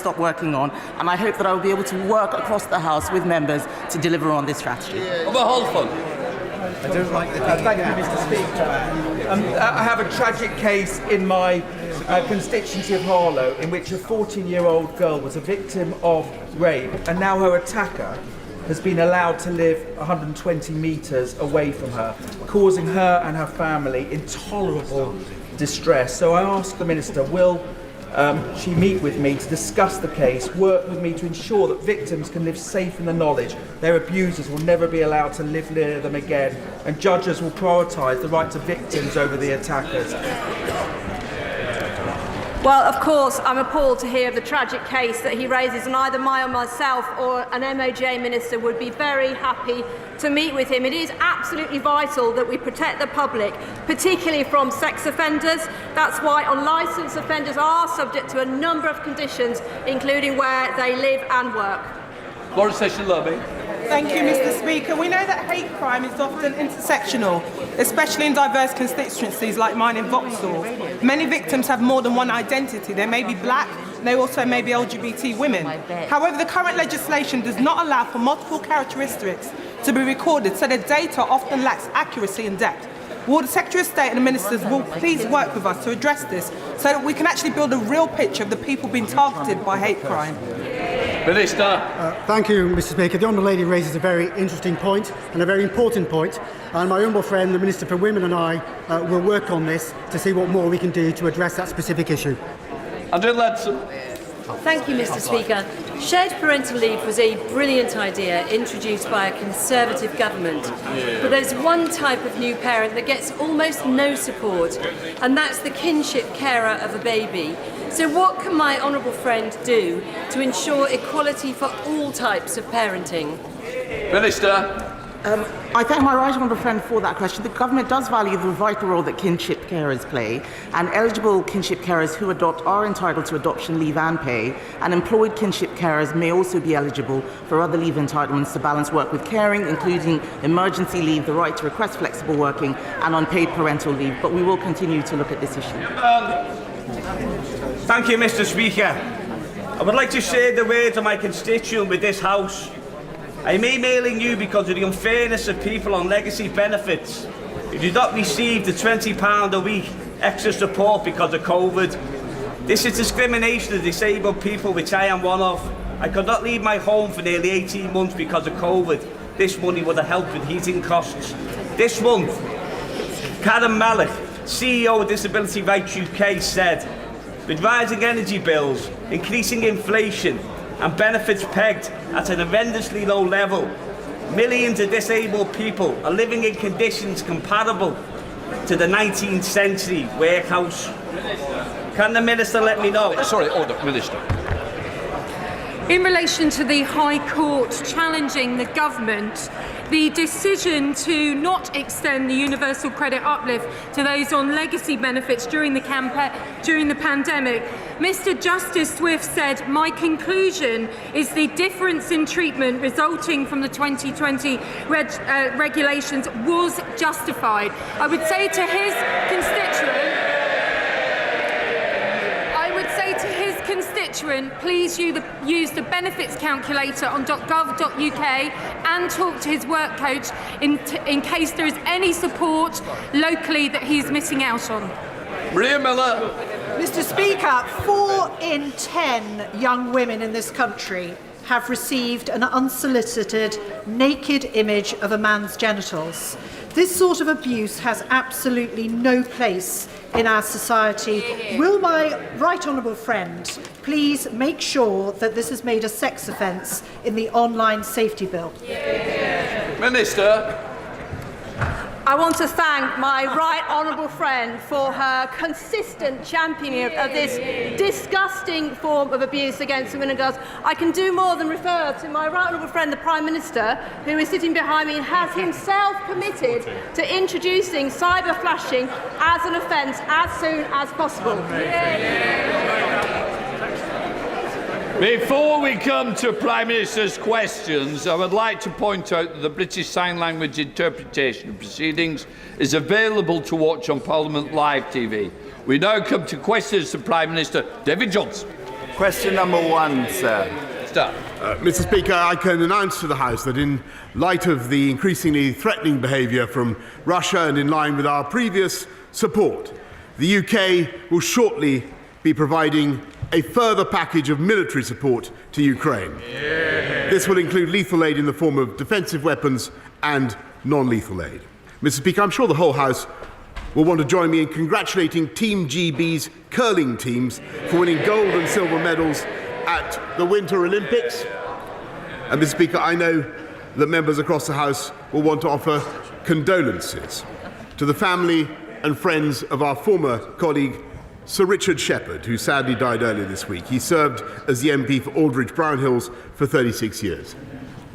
stop working on, and I hope that I will be able to work across the House with members to deliver on this strategy. I don't like the thank you, Mr. Speaker. I have a tragic case in my constituency of Harlow in which a 14-year-old girl was a victim of rape, and now her attacker has been allowed to live 120 metres away from her, causing her and her family intolerable distress. So I ask the Minister, will she meet with me to discuss the case, work with me to ensure that victims can live safe in the knowledge their abusers will never be allowed to live near them again, and judges will prioritise the rights of victims over the attackers? Well, of course, I'm appalled to hear of the tragic case that he raises, and either myself or an MOJ minister would be very happy to meet with him. It is absolutely vital that we protect the public, particularly from sex offenders. That's why unlicensed offenders are subject to a number of conditions, including where they live and work. Boris, Thank you, Mr. Speaker. We know that hate crime is often intersectional, especially in diverse constituencies like mine in Vauxhall. Many victims have more than one identity. They may be black, they also may be LGBT women. However, the current legislation does not allow for multiple characteristics to be recorded, so the data often lacks accuracy and depth. Will the Secretary of State and the Ministers will please work with us to address this so that we can actually build a real picture of the people being targeted by hate crime? Minister. Thank you, Mr. Speaker. The Honourable Lady raises a very interesting point and a very important point, and my humble friend, the Minister for Women, and I will work on this to see what more we can do to address that specific issue. Thank you, Mr. Speaker. Shared parental leave was a brilliant idea introduced by a Conservative government. But there's one type of new parent that gets almost no support, and that's the kinship carer of a baby. So what can my honourable friend do to ensure equality for all types of parenting? Minister. I thank my right honourable friend for that question. The government does value the vital role that kinship carers play, and eligible kinship carers who adopt are entitled to adoption leave and pay, and employed kinship carers may also be eligible for other leave entitlements to balance work with caring, including emergency leave, the right to request flexible working, and unpaid parental leave. But we will continue to look at this issue. Thank you, Mr. Speaker. I would like to share the words of my constituent with this House. I am emailing you because of the unfairness of people on legacy benefits who do not receive the £20 a week extra support because of COVID. This is discrimination of disabled people, which I am one of. I could not leave my home for nearly 18 months because of COVID. This money would have helped with heating costs. This month, Karen Malik, CEO of Disability Rights UK, said, with rising energy bills, increasing inflation, and benefits pegged at an horrendously low level, millions of disabled people are living in conditions comparable to the 19th century workhouse. Can the Minister let me know? Sorry, order, Minister. In relation to the High Court challenging the government, the decision to not extend the universal credit uplift to those on legacy benefits during the pandemic, Mr. Justice Swift said, "My conclusion is the difference in treatment resulting from the 2020 regulations was justified." I would say to his constituent, please use the benefits calculator on .gov.uk and talk to his work coach in case there is any support locally that he's missing out on. Maria Miller. Mr. Speaker, 4 in 10 young women in this country have received an unsolicited, naked image of a man's genitals. This sort of abuse has absolutely no place in our society. Will my right honourable friend please make sure that this is made a sex offence in the online safety bill? Minister. I want to thank my right honourable friend for her consistent championing of this disgusting form of abuse against women and girls. I can do more than refer to my right honourable friend, the Prime Minister, who is sitting behind me and has himself committed to introducing cyber flashing as an offence as soon as possible. Before we come to Prime Minister's questions, I would like to point out that the British Sign Language interpretation of proceedings is available to watch on Parliament Live TV. We now come to questions to Prime Minister David Johnson. Question number 1, sir. Mr. Speaker, I can announce to the House that in light of the increasingly threatening behaviour from Russia and in line with our previous support, the UK will shortly be providing a further package of military support to Ukraine. This will include lethal aid in the form of defensive weapons and non-lethal aid. Mr. Speaker, I'm sure the whole House will want to join me in congratulating Team GB's curling teams for winning gold and silver medals at the Winter Olympics. And Mr. Speaker, I know that members across the House will want to offer condolences to the family and friends of our former colleague Sir Richard Shepherd, who sadly died earlier this week. He served as the MP for Aldridge Brown Hills for 36 years.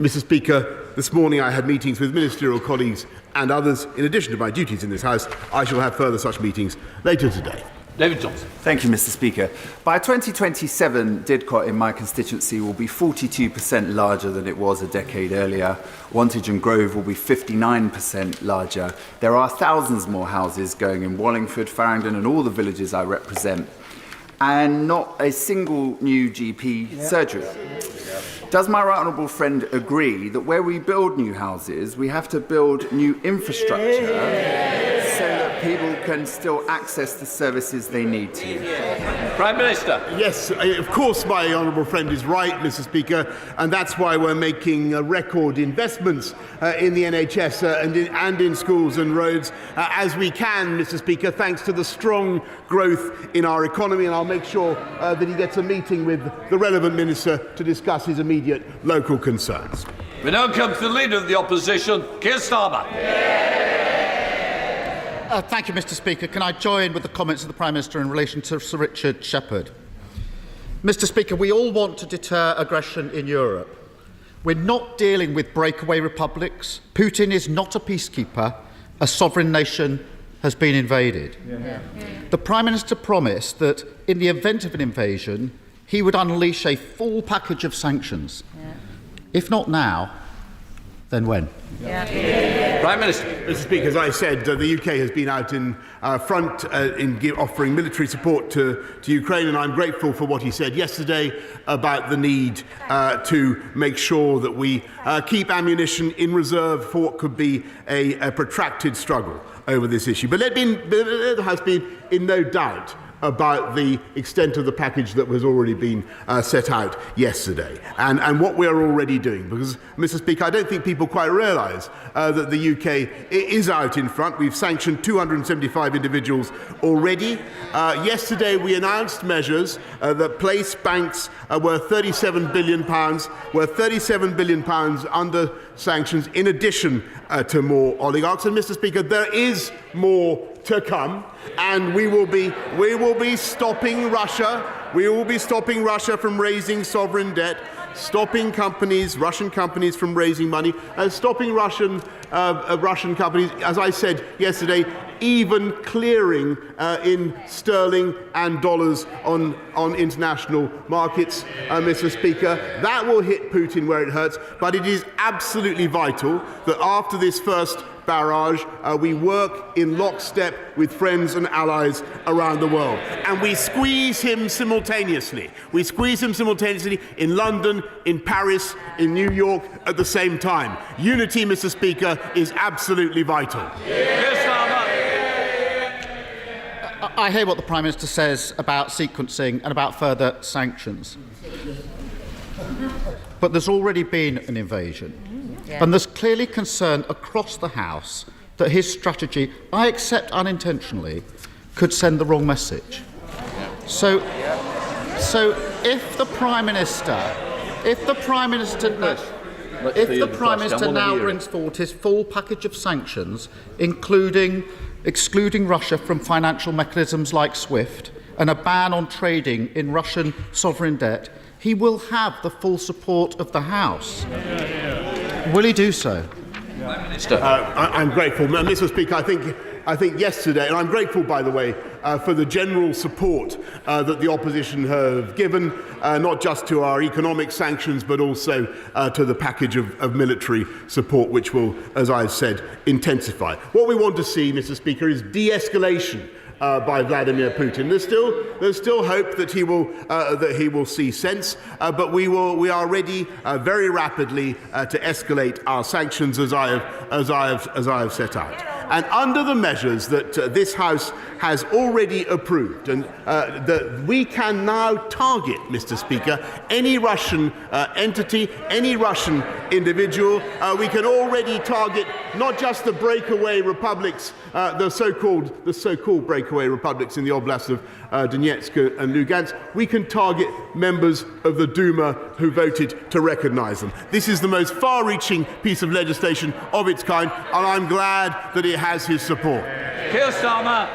Mr. Speaker, this morning I had meetings with ministerial colleagues and others. In addition to my duties in this House, I shall have further such meetings later today. David Johnson. Thank you, Mr. Speaker. By 2027, Didcot in my constituency will be 42% larger than it was a decade earlier. Wantage and Grove will be 59% larger. There are thousands more houses going in Wallingford, Farringdon and all the villages I represent, and not a single new GP surgery. Does my right honourable friend agree that where we build new houses, we have to build new infrastructure so that people can still access the services they need to? Prime Minister. Yes, of course my honourable friend is right, Mr. Speaker, and that's why we're making record investments in the NHS and in schools and roads as we can, Mr. Speaker, thanks to the strong growth in our economy, and I'll make sure that he gets a meeting with the relevant minister to discuss his immediate local concerns. We now come to the Leader of the Opposition, Keir Starmer. Thank you, Mr. Speaker. Can I join with the comments of the Prime Minister in relation to Sir Richard Shepherd? Mr. Speaker, we all want to deter aggression in Europe. We're not dealing with breakaway republics. Putin is not a peacekeeper. A sovereign nation has been invaded. The Prime Minister promised that in the event of an invasion, he would unleash a full package of sanctions. If not now, then when? Prime Minister. Mr. Speaker, as I said, the UK has been out in front in offering military support to Ukraine, and I'm grateful for what he said yesterday about the need to make sure that we keep ammunition in reserve for what could be a protracted struggle over this issue. But let the House be in no doubt about the extent of the package that has already been set out yesterday and what we are already doing. Because, Mr. Speaker, I don't think people quite realise that the UK is out in front. We've sanctioned 275 individuals already. Yesterday we announced measures that place banks worth £37 billion, under sanctions in addition to more oligarchs. And, Mr. Speaker, there is more to come, and we will be stopping Russia. We will be stopping Russia from raising sovereign debt, stopping Russian companies from raising money, and stopping Russian companies, as I said yesterday, even clearing in sterling and dollars on international markets, Mr. Speaker. That will hit Putin where it hurts, but it is absolutely vital that after this first barrage, we work in lockstep with friends and allies around the world. And we squeeze him simultaneously. We squeeze him simultaneously in London, in Paris, in New York at the same time. Unity, Mr. Speaker, is absolutely vital. I hear what the Prime Minister says about sequencing and about further sanctions. But there's already been an invasion. And there's clearly concern across the House that his strategy, I accept unintentionally, could send the wrong message. So if the Prime Minister now brings forward his full package of sanctions, excluding Russia from financial mechanisms like SWIFT and a ban on trading in Russian sovereign debt, he will have the full support of the House. Will he do so? I'm grateful. Mr. Speaker, I think yesterday, and I'm grateful, by the way, for the general support that the opposition have given, not just to our economic sanctions, but also to the package of military support, which will, as I've said, intensify. What we want to see, Mr. Speaker, is de-escalation by Vladimir Putin. There's still hope that he will see sense, but we are ready very rapidly to escalate our sanctions as I have set out. And under the measures that this House has already approved, and that we can now target, Mr. Speaker, any Russian entity, any Russian individual. We can already target not just the breakaway republics, the so-called breakaway republics in the Oblast of Donetsk and Lugansk. We can target members of the Duma who voted to recognise them. This is the most far-reaching piece of legislation of its kind, and I'm glad that it has his support. Keir Starmer.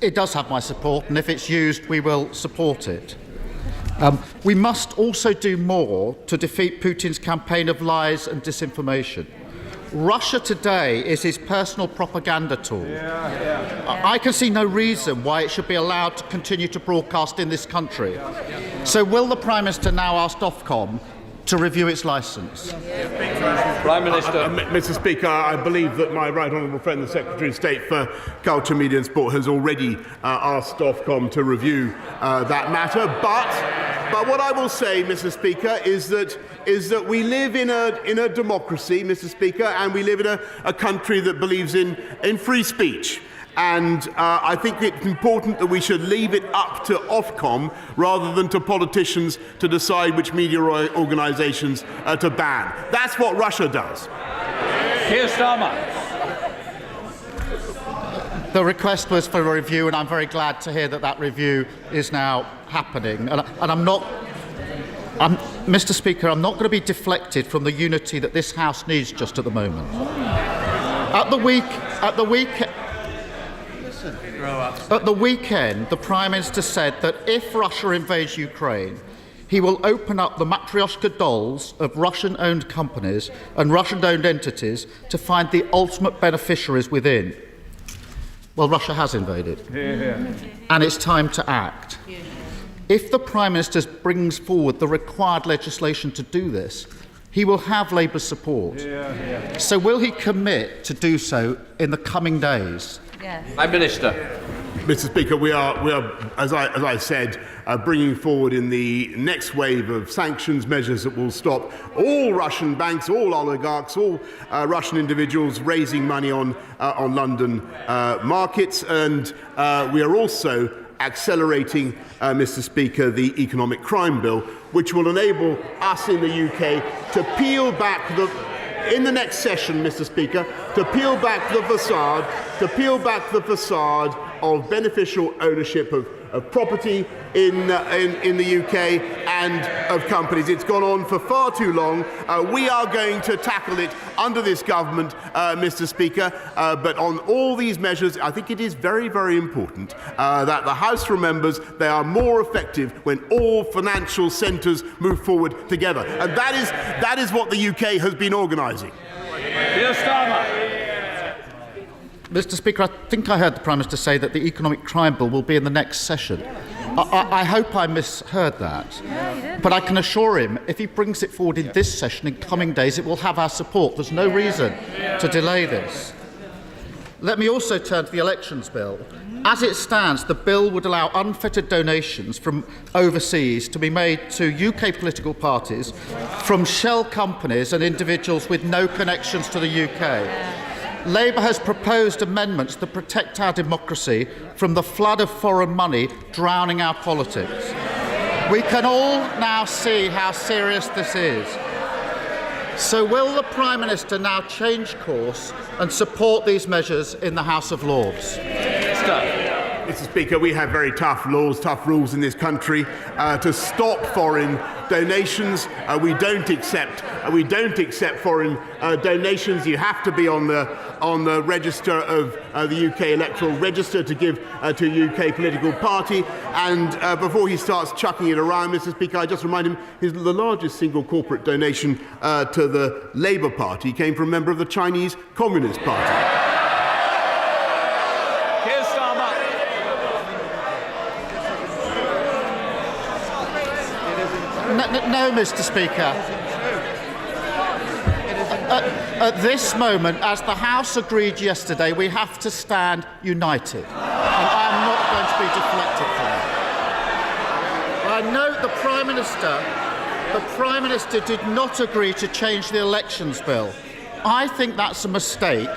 It does have my support, and if it's used, we will support it. We must also do more to defeat Putin's campaign of lies and disinformation. Russia Today is his personal propaganda tool. I can see no reason why it should be allowed to continue to broadcast in this country. So will the Prime Minister now ask Ofcom to review its licence? Prime Minister. Mr. Speaker, I believe that my right honourable friend, the Secretary of State for Culture, Media and Sport, has already asked Ofcom to review that matter. But what I will say, Mr. Speaker, is that we live in a democracy, Mr. Speaker, and we live in a country that believes in free speech. And I think it's important that we should leave it up to Ofcom rather than to politicians to decide which media organisations to ban. That's what Russia does. Keir Starmer. The request was for a review, and I'm very glad to hear that review is now happening. And Mr. Speaker, I'm not going to be deflected from the unity that this House needs just at the moment. At the weekend, the Prime Minister said that if Russia invades Ukraine, he will open up the Matryoshka dolls of Russian-owned companies and Russian-owned entities to find the ultimate beneficiaries within. Well, Russia has invaded, and it's time to act. If the Prime Minister brings forward the required legislation to do this, he will have Labour's support. So will he commit to do so in the coming days? Prime Minister. Mr. Speaker, we are, as I said, bringing forward in the next wave of sanctions measures that will stop all Russian banks, all oligarchs, all Russian individuals raising money on London markets, and we are also accelerating, Mr. Speaker, the economic crime bill, which will enable us in the UK to peel back in the next session, Mr. Speaker, to peel back the facade of beneficial ownership of property in the UK and of companies. It's gone on for far too long. We are going to tackle it under this government, Mr. Speaker, but on all these measures, I think it is very, very important that the House remembers they are more effective when all financial centres move forward together. And that is what the UK has been organising. Keir Starmer. Mr. Speaker, I think I heard the Prime Minister say that the economic crime bill will be in the next session. I hope I misheard that. But I can assure him, if he brings it forward in this session in coming days, it will have our support. There's no reason to delay this. Let me also turn to the elections bill. As it stands, the bill would allow unfettered donations from overseas to be made to UK political parties from shell companies and individuals with no connections to the UK. Labour has proposed amendments that protect our democracy from the flood of foreign money drowning our politics. We can all now see how serious this is. So will the Prime Minister now change course and support these measures in the House of Lords? Mr. Speaker, we have very tough laws, tough rules in this country to stop foreign donations. We don't accept foreign donations. You have to be on the register of the UK electoral register to give to a UK political party. And before he starts chucking it around, Mr. Speaker, I just remind him the largest single corporate donation to the Labour Party came from a member of the Chinese Communist Party. No, Mr. Speaker. at this moment, as the House agreed yesterday, we have to stand united. And I am not going to be deflected from that. I note the Prime Minister did not agree to change the elections bill. I think that's a mistake,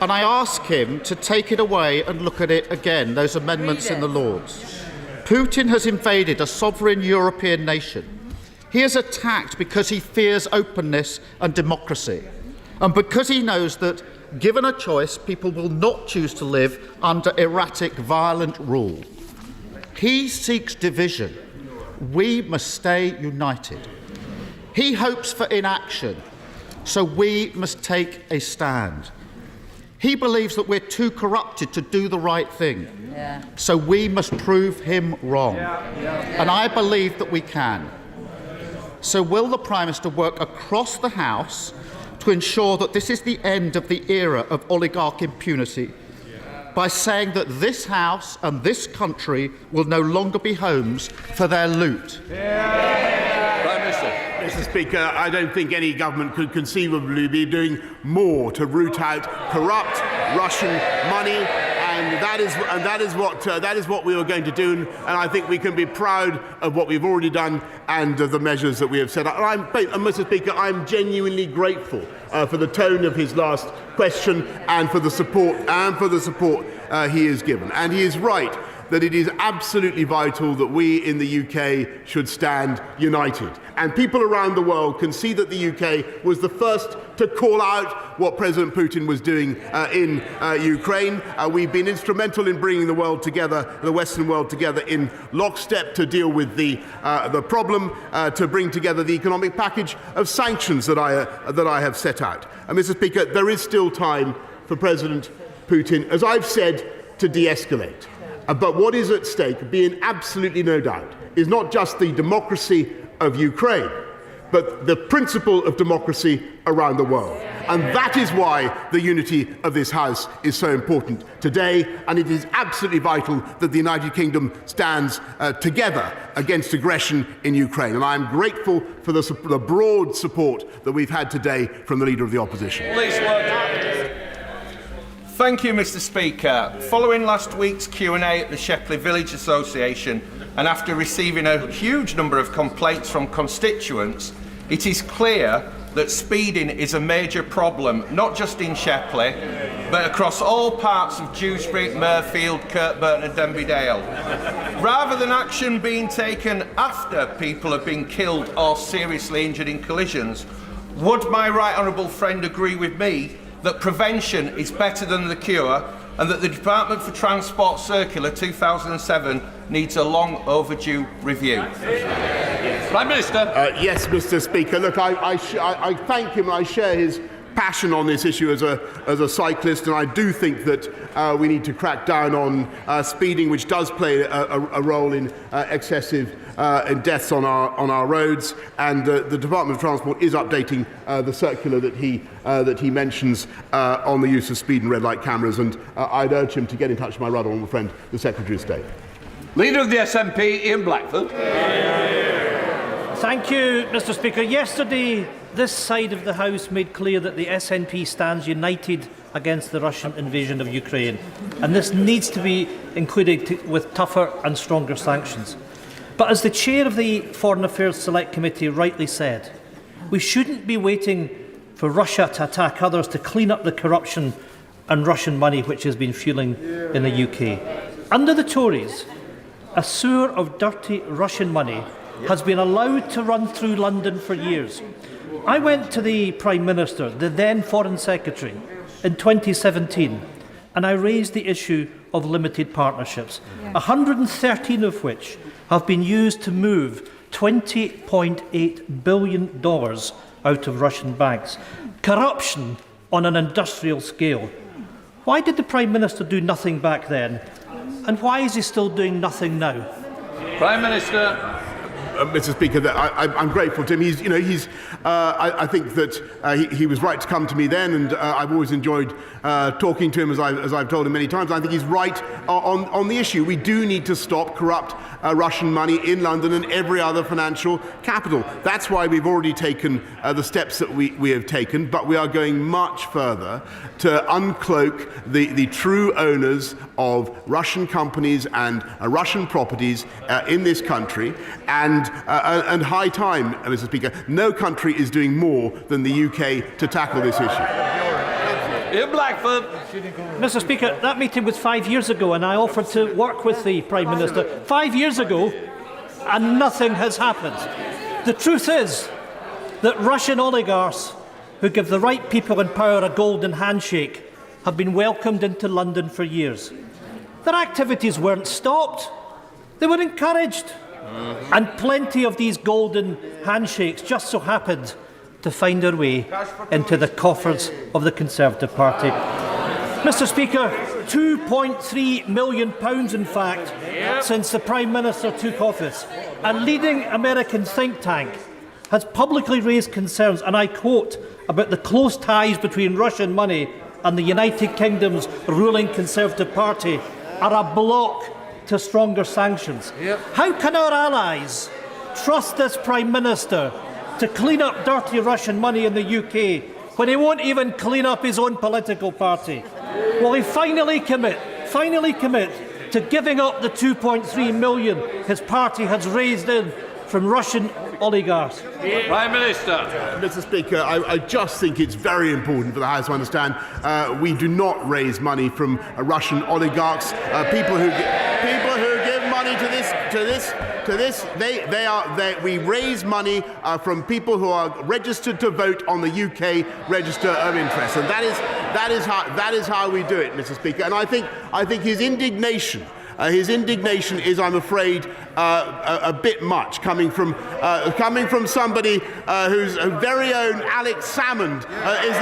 and I ask him to take it away and look at it again, those amendments in the Lords. Putin has invaded a sovereign European nation. He is attacked because he fears openness and democracy, and because he knows that, given a choice, people will not choose to live under erratic, violent rule. He seeks division. We must stay united. He hopes for inaction, so we must take a stand. He believes that we're too corrupted to do the right thing, so we must prove him wrong. And I believe that we can. So will the Prime Minister work across the House to ensure that this is the end of the era of oligarch impunity by saying that this House and this country will no longer be homes for their loot? Prime Minister. Mr. Speaker, I don't think any government could conceivably be doing more to root out corrupt Russian money, and that is what we are going to do. And I think we can be proud of what we've already done and of the measures that we have set up. And Mr. Speaker, I'm genuinely grateful for the tone of his last question and for the support he has given. And he is right that it is absolutely vital that we in the UK should stand united. And people around the world can see that the UK was the first to call out what President Putin was doing in Ukraine. We've been instrumental in bringing the world together, the Western world together in lockstep to deal with the problem, to bring together the economic package of sanctions that I have set out. And Mr. Speaker, there is still time for President Putin, as I've said, to de-escalate. But what is at stake, be in absolutely no doubt, is not just the democracy of Ukraine, but the principle of democracy around the world. And that is why the unity of this House is so important today, and it is absolutely vital that the United Kingdom stands together against aggression in Ukraine. And I am grateful for the broad support that we've had today from the Leader of the Opposition. Please Thank you, Mr. Speaker. Following last week's Q&A at the Shepley Village Association, and after receiving a huge number of complaints from constituents, it is clear that speeding is a major problem, not just in Shepley, but across all parts of Dewsbury, Mirfield, Kirkburn and Denbydale. Rather than action being taken after people have been killed or seriously injured in collisions, would my right honourable friend agree with me that prevention is better than the cure, and that the Department for Transport Circular 2007 needs a long overdue review? Prime Minister. Yes, Mr. Speaker. Look, I thank him. I share his passion on this issue as a cyclist, and I do think that we need to crack down on speeding, which does play a role in excessive in deaths on our roads. And the Department of Transport is updating the circular that he mentions on the use of speed and red light cameras. And I'd urge him to get in touch with my right honourable friend, the Secretary of State. Leader of the SNP, Ian Blackford. Thank you, Mr. Speaker. Yesterday, this side of the House made clear that the SNP stands united against the Russian invasion of Ukraine, and this needs to be included with tougher and stronger sanctions. But as the chair of the Foreign Affairs Select Committee rightly said, we shouldn't be waiting for Russia to attack others to clean up the corruption and Russian money which has been fueling in the UK. Under the Tories, a sewer of dirty Russian money has been allowed to run through London for years. I went to the Prime Minister, the then Foreign Secretary, in 2017, and I raised the issue of limited partnerships, 113 of which have been used to move $20.8 billion out of Russian banks. Corruption on an industrial scale. Why did the Prime Minister do nothing back then? And why is he still doing nothing now? Prime Minister. Mr. Speaker, I'm grateful to him. I think that he was right to come to me then, and I've always enjoyed talking to him, as I've told him many times. I think he's right on the issue. We do need to stop corrupt Russian money in London and every other financial capital. That's why we've already taken the steps that we have taken, but we are going much further to uncloak the true owners of Russian companies and Russian properties in this country, and high time, Mr. Speaker. No country is doing more than the UK to tackle this issue. In Blackford. Mr. Speaker, that meeting was 5 years ago, and I offered to work with the Prime Minister 5 years ago, and nothing has happened. The truth is that Russian oligarchs who give the right people in power a golden handshake have been welcomed into London for years. Their activities weren't stopped, they were encouraged. And plenty of these golden handshakes just so happened to find their way into the coffers of the Conservative Party. Mr. Speaker, £2.3 million, in fact, since the Prime Minister took office. A leading American think tank has publicly raised concerns, and I quote, about the close ties between Russian money and the United Kingdom's ruling Conservative Party are a block to stronger sanctions. How can our allies trust this Prime Minister to clean up dirty Russian money in the UK when he won't even clean up his own political party? Will he finally commit to giving up the 2.3 million his party has raised in from Russian oligarchs? Prime Minister. Mr. Speaker, I just think it's very important for the House to understand we do not raise money from Russian oligarchs. People who give money to this. We raise money from people who are registered to vote on the UK Register of Interest, and that is how we do it, Mr. Speaker. And I think his indignation. His indignation is, I'm afraid, a bit much, coming from somebody whose very own Alex Salmond is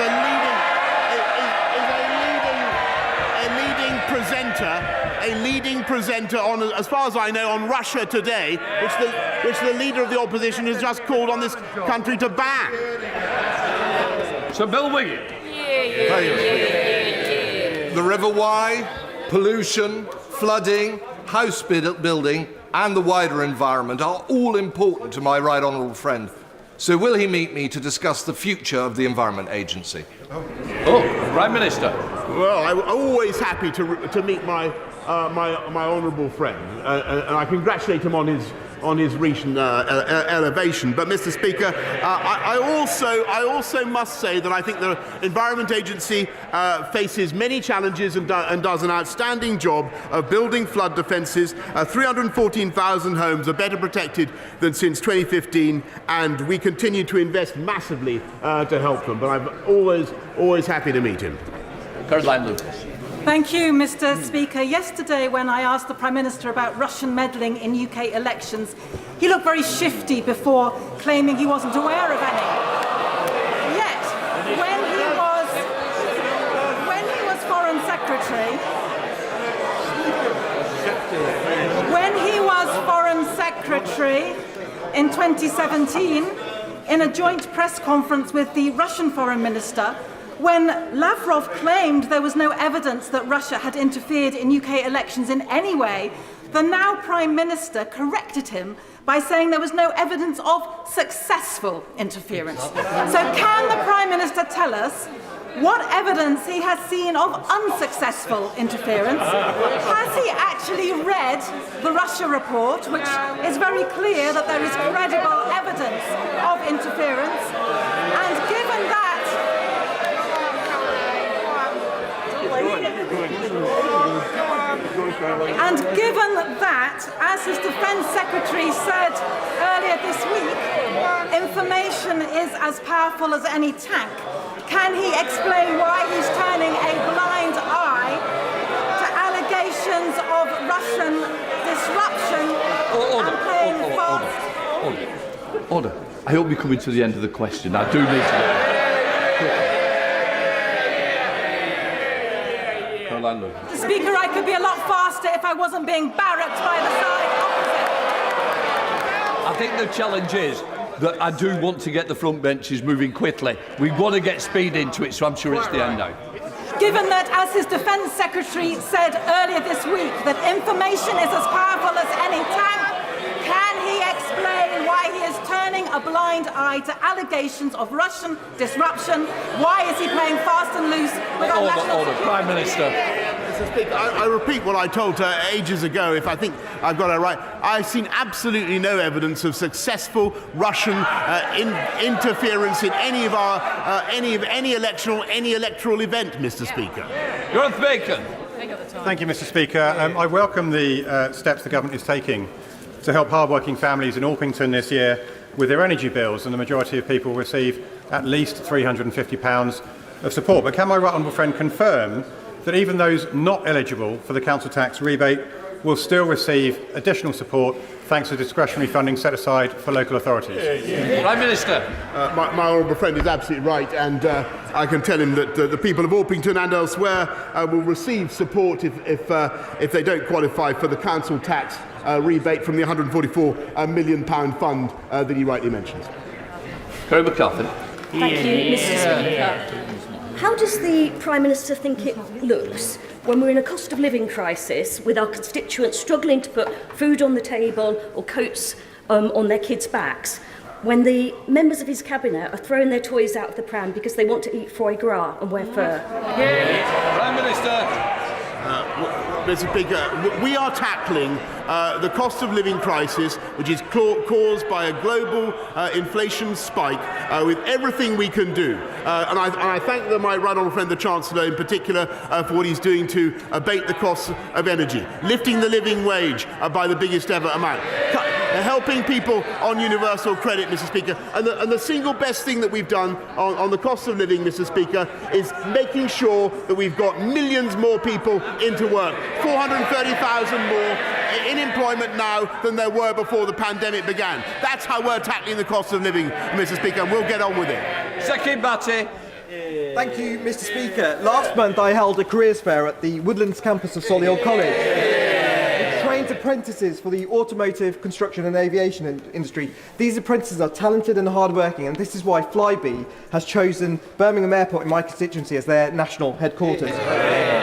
a leading presenter on, as far as I know, on Russia Today, which the leader of the opposition has just called on this country to ban. Sir Bill Wiggin. The River Wye, pollution, flooding, house building and the wider environment are all important to my right honourable friend. So will he meet me to discuss the future of the Environment Agency? Prime Minister. Well, I'm always happy to meet my honourable friend, and I congratulate him on his recent elevation. But, Mr. Speaker, I also must say that I think the Environment Agency faces many challenges and does an outstanding job of building flood defences. 314,000 homes are better protected than since 2015, and we continue to invest massively to help them. But I'm always happy to meet him. Caroline Lucas. Thank you, Mr. Speaker. Yesterday, when I asked the Prime Minister about Russian meddling in UK elections, he looked very shifty before claiming he wasn't aware of any. Yet, when he was Foreign Secretary in 2017, in a joint press conference with the Russian Foreign Minister, when Lavrov claimed there was no evidence that Russia had interfered in UK elections in any way, the now Prime Minister corrected him by saying there was no evidence of successful interference. So can the Prime Minister tell us what evidence he has seen of unsuccessful interference? Has he actually read the Russia report, which is very clear that there is credible evidence of interference? And given that, as his Defence Secretary said earlier this week, information is as powerful as any tank, can he explain why he's turning a blind eye to allegations of Russian disruption and playing fast? Order. I hope you're coming to the end of the question. I do need to. Speaker, I could be a lot faster if I wasn't being barracked by the side opposite. I think the challenge is that I do want to get the front benches moving quickly. We want to get speed into it, so I'm sure it's the end now. Given that, as his Defence Secretary said earlier this week, that information is as powerful as any tank, a blind eye to allegations of Russian disruption? Why is he playing fast and loose with our national security? Prime Minister. Mr. Speaker, I repeat what I told her ages ago, if I think I've got it right. I've seen absolutely no evidence of successful Russian interference in any electoral event, Mr. Speaker. Gareth Bacon. Thank you, Mr. Speaker. I welcome the steps the government is taking to help hard-working families in Orpington this year with their energy bills, and the majority of people receive at least £350 of support. But can my right honourable friend confirm that even those not eligible for the council tax rebate will still receive additional support thanks to discretionary funding set aside for local authorities? Prime Minister. My honourable friend is absolutely right, and I can tell him that the people of Orpington and elsewhere will receive support if they don't qualify for the council tax rebate from the £144 million fund that he rightly mentioned. Kerry McCarthy. Thank you, Mr. Speaker. How does the Prime Minister think it looks when we're in a cost of living crisis with our constituents struggling to put food on the table or coats on their kids' backs, when the members of his cabinet are throwing their toys out of the pram because they want to eat foie gras and wear fur? Prime Minister. Mr. Speaker, we are tackling the cost of living crisis, which is caused by a global inflation spike, with everything we can do. And I thank my right honourable friend, the Chancellor, in particular, for what he's doing to abate the costs of energy, lifting the living wage by the biggest ever amount, helping people on universal credit, Mr. Speaker. And the single best thing that we've done on the cost of living, Mr. Speaker, is making sure that we've got millions more people into work, 430,000 more in employment now than there were before the pandemic began. That's how we're tackling the cost of living, Mr. Speaker, and we'll get on with it. Second Batty. Thank you, Mr. Speaker. Last month I held a careers fair at the Woodlands campus of Solihull College. It trained apprentices for the automotive, construction and aviation industry. These apprentices are talented and hardworking, and this is why Flybe has chosen Birmingham Airport in my constituency as their national headquarters.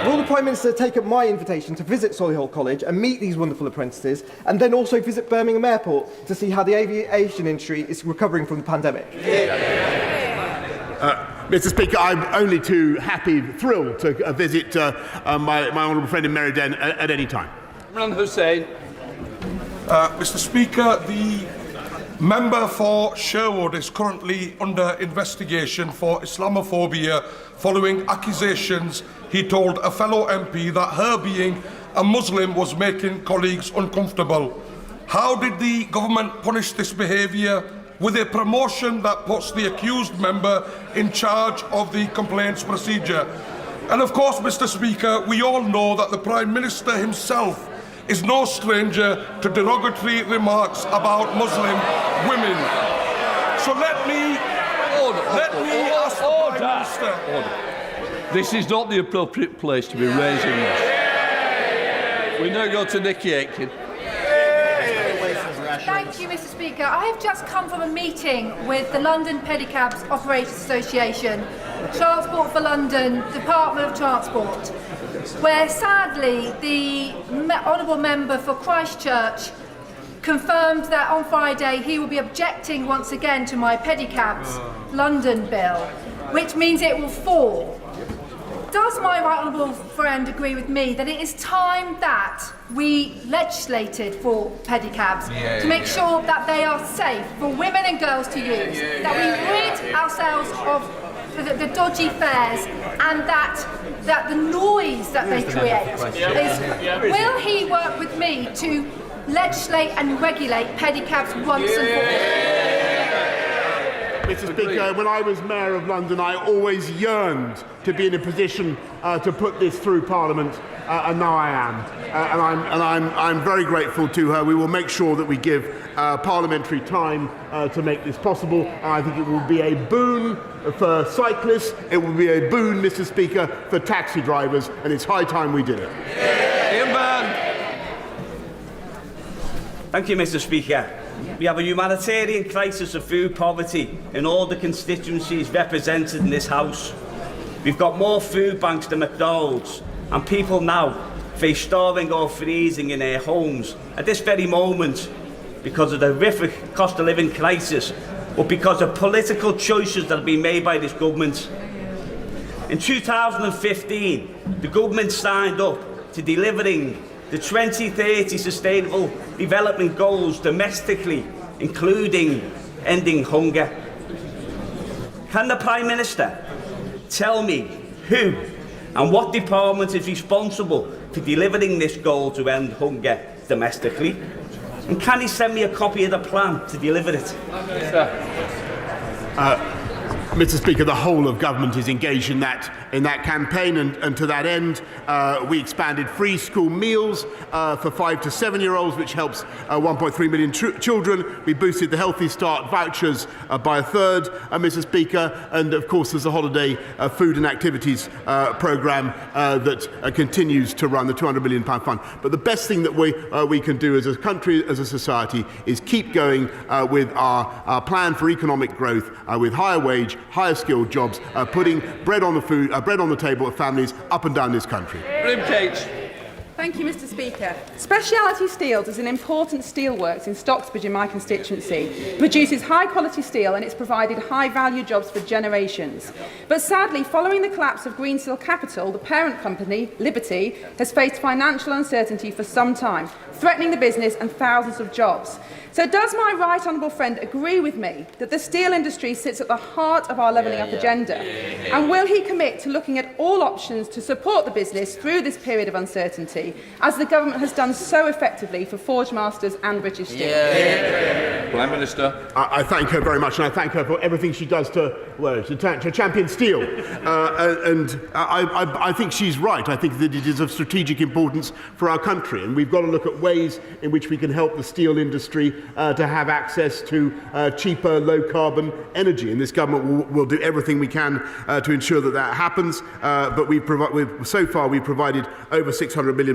Will the Prime Minister take up my invitation to visit Solihull College and meet these wonderful apprentices, and then also visit Birmingham Airport to see how the aviation industry is recovering from the pandemic? Mr. Speaker, I'm only too thrilled to visit my honourable friend in Meriden at any time. Imran Hussain. Mr. Speaker, the member for Sherwood is currently under investigation for Islamophobia following accusations he told a fellow MP that her being a Muslim was making colleagues uncomfortable. How did the government punish this behaviour? With a promotion that puts the accused member in charge of the complaints procedure. And of course, Mr. Speaker, we all know that the Prime Minister himself is no stranger to derogatory remarks about Muslim women. So let me ask the Prime Minister. This is not the appropriate place to be raising this. We now go to Nicky Aitken. Thank you, Mr. Speaker. I have just come from a meeting with the London Pedicabs Operators Association, Transport for London, Department of Transport, where sadly the Honourable Member for Christchurch confirmed that on Friday he will be objecting once again to my Pedicabs London bill, which means it will fall. Does my right honourable friend agree with me that it is time that we legislated for pedicabs to make sure that they are safe for women and girls to use, that we rid ourselves of the dodgy fares and that the noise that they create is... Will he work with me to legislate and regulate pedicabs once and for all? Mr. Speaker, when I was Mayor of London, I always yearned to be in a position to put this through Parliament, and now I am. I'm very grateful to her. We will make sure that we give parliamentary time to make this possible, and I think it will be a boon for cyclists. It will be a boon, Mr. Speaker, for taxi drivers, and it's high time we did it. Thank you, Mr. Speaker. We have a humanitarian crisis of food poverty in all the constituencies represented in this House. We've got more food banks than McDonald's, and people now face starving or freezing in their homes at this very moment because of the horrific cost of living crisis but because of political choices that have been made by this government. In 2015, the government signed up to delivering the 2030 Sustainable Development Goals domestically, including ending hunger. Can the Prime Minister tell me who and what department is responsible for delivering this goal to end hunger domestically? And can he send me a copy of the plan to deliver it? Mr. Speaker, the whole of government is engaged in that campaign, and to that end, we expanded free school meals for 5 to 7-year-olds, which helps 1.3 million children. We boosted the Healthy Start vouchers by a third, Mr. Speaker, and of course there's a holiday food and activities programme that continues to run, the £200 million fund. But the best thing that we can do as a country, as a society, is keep going with our plan for economic growth, with higher wage, higher skilled jobs, putting bread on the table of families up and down this country. Thank you, Mr. Speaker. Speciality Steels is an important steelworks in Stocksbridge in my constituency. It produces high-quality steel and it's provided high-value jobs for generations. But sadly, following the collapse of Greensill Capital, the parent company, Liberty, has faced financial uncertainty for some time, threatening the business and thousands of jobs. So does my right honourable friend agree with me that the steel industry sits at the heart of our levelling up agenda? And will he commit to looking at all options to support the business through this period of uncertainty, as the government has done so effectively for Forgemasters and British Steel? Prime Minister. I thank her very much, and I thank her for everything she does to champion steel. And I think she's right. I think that it is of strategic importance for our country, and we've got to look at ways in which we can help the steel industry to have access to cheaper, low-carbon energy. And this government will do everything we can to ensure that that happens. But so far we've provided over £600 million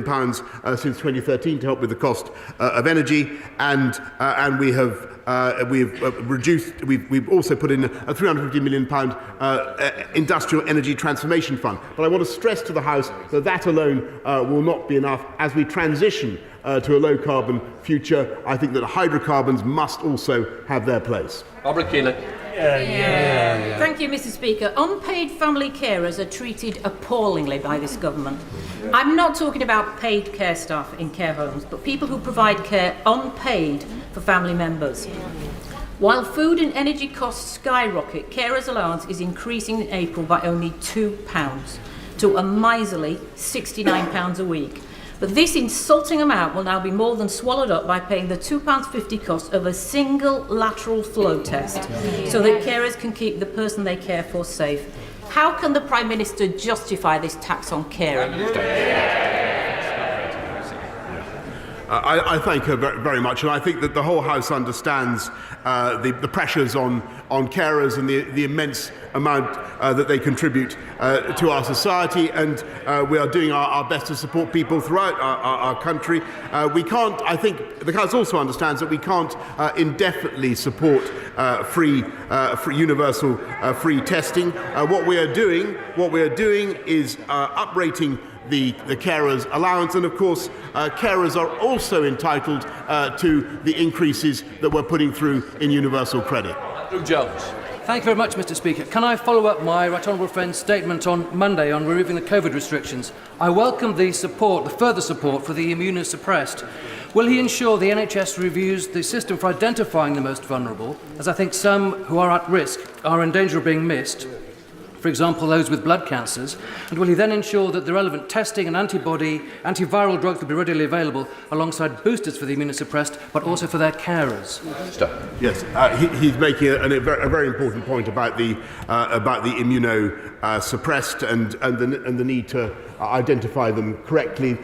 since 2013 to help with the cost of energy, and we have. We've also put in a £350 million industrial energy transformation fund. But I want to stress to the House that that alone will not be enough as we transition to a low-carbon future. I think that hydrocarbons must also have their place. Thank you, Mr. Speaker. Unpaid family carers are treated appallingly by this government. I'm not talking about paid care staff in care homes, but people who provide care unpaid for family members. While food and energy costs skyrocket, carers' allowance is increasing in April by only £2 to a miserly £69 a week. But this insulting amount will now be more than swallowed up by paying the £2.50 cost of a single lateral flow test, so that carers can keep the person they care for safe. How can the Prime Minister justify this tax on caring? I thank her very much, and I think that the whole House understands the pressures on carers and the immense amount that they contribute to our society, and we are doing our best to support people throughout our country. We can't, I think the House also understands that we can't indefinitely support free universal free testing. What we are doing is uprating the carers' allowance, and of course carers are also entitled to the increases that we're putting through in universal credit. Jones. Thank you very much, Mr. Speaker. Can I follow up my right honourable friend's statement on Monday on removing the COVID restrictions? I welcome the further support for the immunosuppressed. Will he ensure the NHS reviews the system for identifying the most vulnerable, as I think some who are at risk are in danger of being missed? For example, those with blood cancers, and will he then ensure that the relevant testing and antiviral drugs will be readily available alongside boosters for the immunosuppressed, but also for their carers? Yes, he's making a very important point about the immunosuppressed and the need to identify them correctly.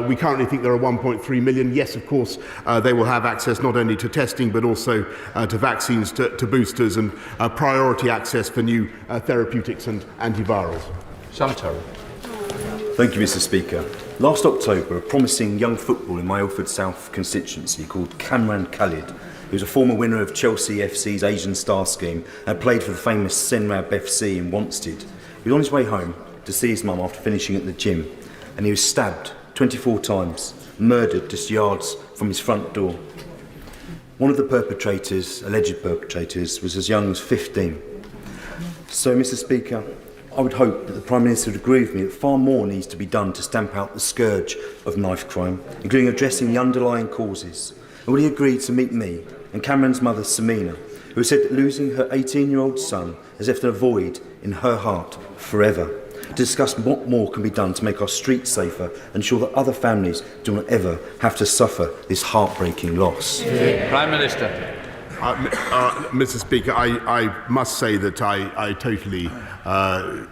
We currently think there are 1.3 million. Yes, of course, they will have access not only to testing but also to vaccines, to boosters, and priority access for new therapeutics and antivirals. Sanitary. Thank you, Mr. Speaker. Last October, a promising young footballer in my Ilford South constituency called Kamran Khalid, who was a former winner of Chelsea FC's Asian Star Scheme and played for the famous Senrab FC in Wanstead. He was on his way home to see his mum after finishing at the gym, and he was stabbed 24 times, murdered just yards from his front door. One of the perpetrators, alleged perpetrators, was as young as 15. So, Mr. Speaker, I would hope that the Prime Minister would agree with me that far more needs to be done to stamp out the scourge of knife crime, including addressing the underlying causes. And would he agree to meet me and Cameron's mother, Samina, who said that losing her 18-year-old son has left a void in her heart forever, to discuss what more can be done to make our streets safer and ensure that other families do not ever have to suffer this heartbreaking loss? Prime Minister. Mr. Speaker, I must say that I totally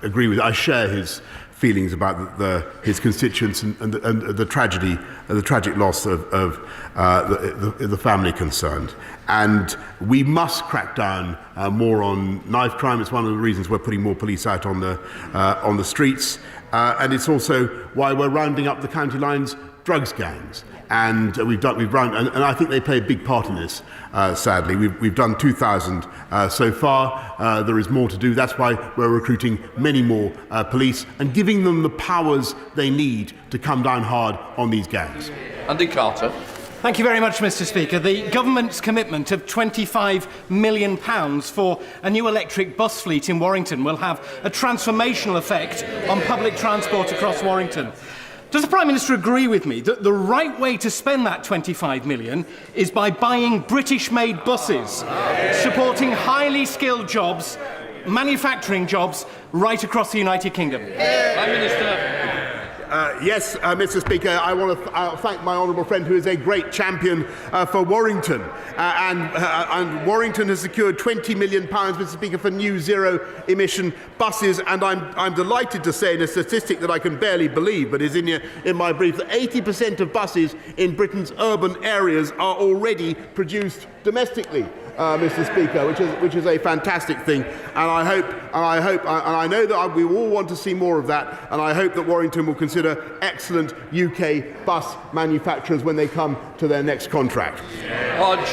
agree with. I share his feelings about his constituents and the tragedy, the tragic loss of the family concerned. And we must crack down more on knife crime. It's one of the reasons we're putting more police out on the streets, and it's also why we're rounding up the county lines drugs gangs. And and I think they play a big part in this. Sadly, we've done 2,000 so far. There is more to do. That's why we're recruiting many more police and giving them the powers they need to come down hard on these gangs. Andy Carter. Thank you very much, Mr. Speaker. The government's commitment of £25 million for a new electric bus fleet in Warrington will have a transformational effect on public transport across Warrington. Does the Prime Minister agree with me that the right way to spend that £25 million is by buying British-made buses, supporting highly skilled jobs, manufacturing jobs right across the United Kingdom? Prime Minister. Yes, Mr. Speaker, I want to thank my honourable friend who is a great champion for Warrington. And Warrington has secured £20 million, Mr. Speaker, for new zero-emission buses. And I'm delighted to say, in a statistic that I can barely believe, but is in my brief, that 80% of buses in Britain's urban areas are already produced domestically. Mr. Speaker, which is a fantastic thing, and I know that we all want to see more of that, and I hope that Warrington will consider excellent UK bus manufacturers when they come to their next contract. Hodge.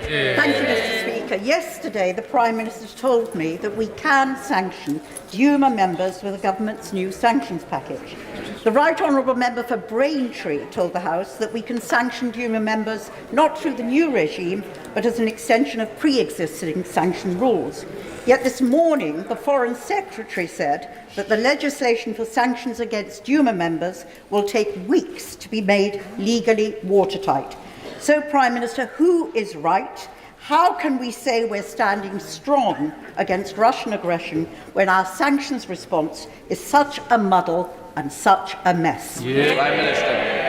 Thank you, Mr. Speaker. Yesterday, the Prime Minister told me that we can sanction Duma members with the government's new sanctions package. The Right Honourable Member for Braintree told the House that we can sanction Duma members not through the new regime, but as an extension of pre-existing sanction rules. Yet this morning, the Foreign Secretary said that the legislation for sanctions against Duma members will take weeks to be made legally watertight. So, Prime Minister, who is right? How can we say we're standing strong against Russian aggression when our sanctions response is such a muddle and such a mess? Prime Minister.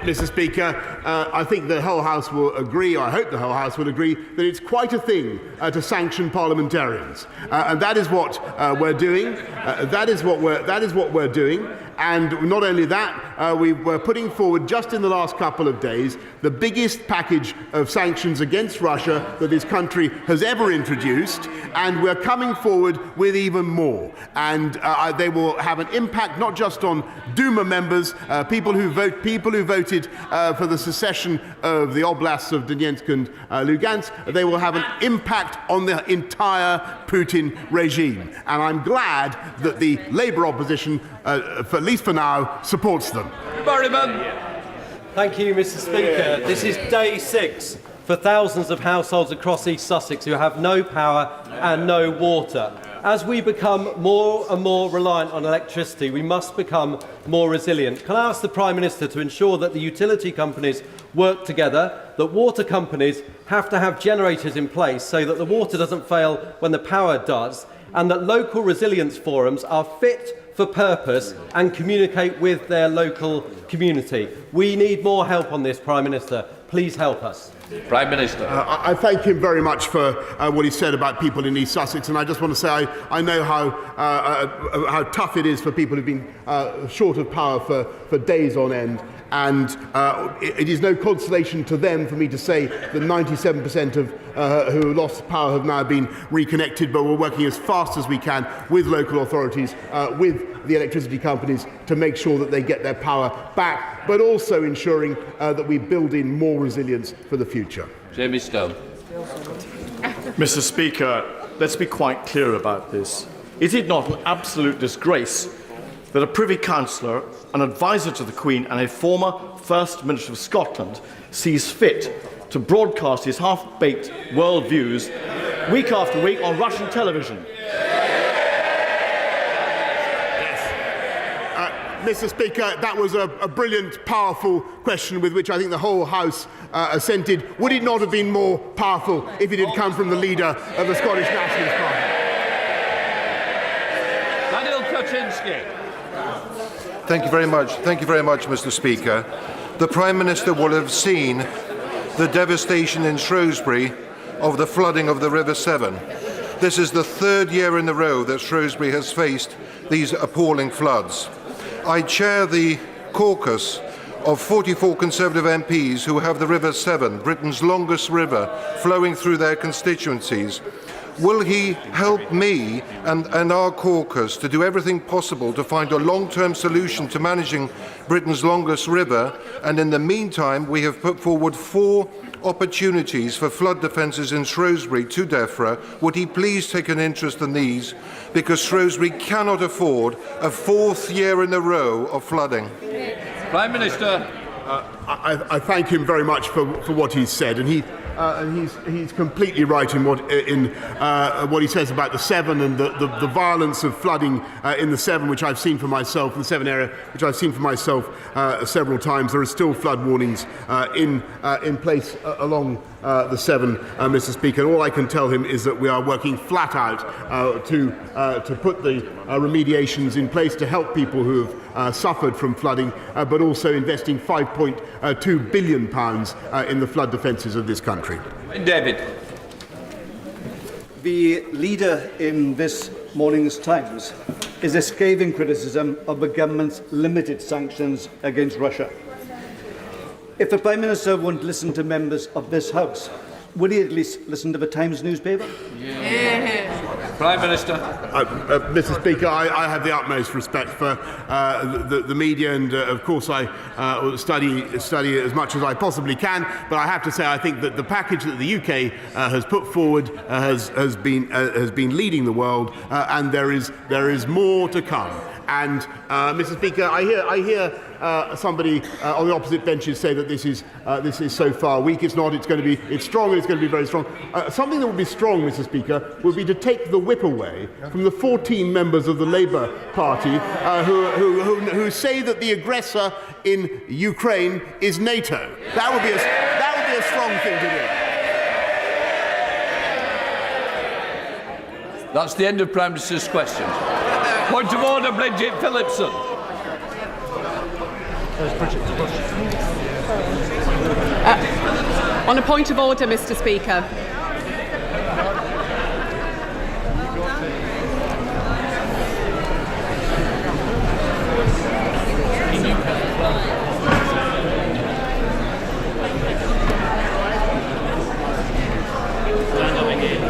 Mr. Speaker, I think the whole House will agree, or I hope the whole House will agree, that it's quite a thing to sanction parliamentarians, and that is what we're doing. That is what we're doing. And not only that, we were putting forward just in the last couple of days the biggest package of sanctions against Russia that this country has ever introduced, and we're coming forward with even more. And they will have an impact not just on Duma members, people who voted for the secession of the oblasts of Donetsk and Lugansk. They will have an impact on the entire Putin regime. And I'm glad that the Labour opposition, at least for now, supports them. Thank you, Mr. Speaker. This is day 6 for thousands of households across East Sussex who have no power and no water. As we become more and more reliant on electricity, we must become more resilient. Can I ask the Prime Minister to ensure that the utility companies work together, that water companies have to have generators in place so that the water doesn't fail when the power does, and that local resilience forums are fit for purpose and communicate with their local community? We need more help on this, Prime Minister. Please help us. Prime Minister. I thank him very much for what he said about people in East Sussex, and I just want to say I know how tough it is for people who've been short of power for days on end. And it is no consolation to them for me to say that 97% of who lost power have now been reconnected, but we're working as fast as we can with local authorities, with the electricity companies, to make sure that they get their power back, but also ensuring that we build in more resilience for the future. Jamie Stone. Mr. Speaker, let's be quite clear about this. Is it not an absolute disgrace that a Privy Councillor, an advisor to the Queen and a former First Minister of Scotland sees fit to broadcast his half-baked world views week after week on Russian television? Mr. Speaker, that was a brilliant, powerful question with which I think the whole House assented. Would it not have been more powerful if it had come from the leader of the Scottish Nationalist Party? Daniel Kaczynski. Thank you very much. Thank you very much, Mr. Speaker. The Prime Minister will have seen the devastation in Shrewsbury of the flooding of the River Severn. This is the third year in a row that Shrewsbury has faced these appalling floods. I chair the caucus of 44 Conservative MPs who have the River Severn, Britain's longest river, flowing through their constituencies. Will he help me and our caucus to do everything possible to find a long-term solution to managing Britain's longest river? And in the meantime, we have put forward 4 opportunities for flood defences in Shrewsbury to DEFRA. Would he please take an interest in these? Because Shrewsbury cannot afford a 4th year in a row of flooding. Prime Minister. I thank him very much for what he's said, and he's completely right in what he says about the Severn and the violence of flooding in the Severn, which I've seen for myself, in the Severn area, which I've seen for myself several times. There are still flood warnings in place along the Severn, Mr. Speaker. And all I can tell him is that we are working flat out to put the remediations in place to help people who have suffered from flooding, but also investing £5.2 billion in the flood defences of this country. David. The leader in this morning's Times is a scathing criticism of the government's limited sanctions against Russia. If the Prime Minister won't listen to members of this House, would he at least listen to the Times newspaper? Prime Minister. Mr. Speaker, I have the utmost respect for the media, and of course I study as much as I possibly can. But I have to say, I think that the package that the UK has put forward has been leading the world, and there is more to come. And Mr. Speaker, I hear somebody on the opposite benches say that this is so far weak. It's not. It's strong, and it's going to be very strong. Something that would be strong, Mr. Speaker, would be to take the whip away from the 14 members of the Labour Party who say that the aggressor in Ukraine is NATO. That would be a strong thing to do. That's the end of Prime Minister's questions. Point of order, Bridget Phillipson. On a point of order, Mr. Speaker,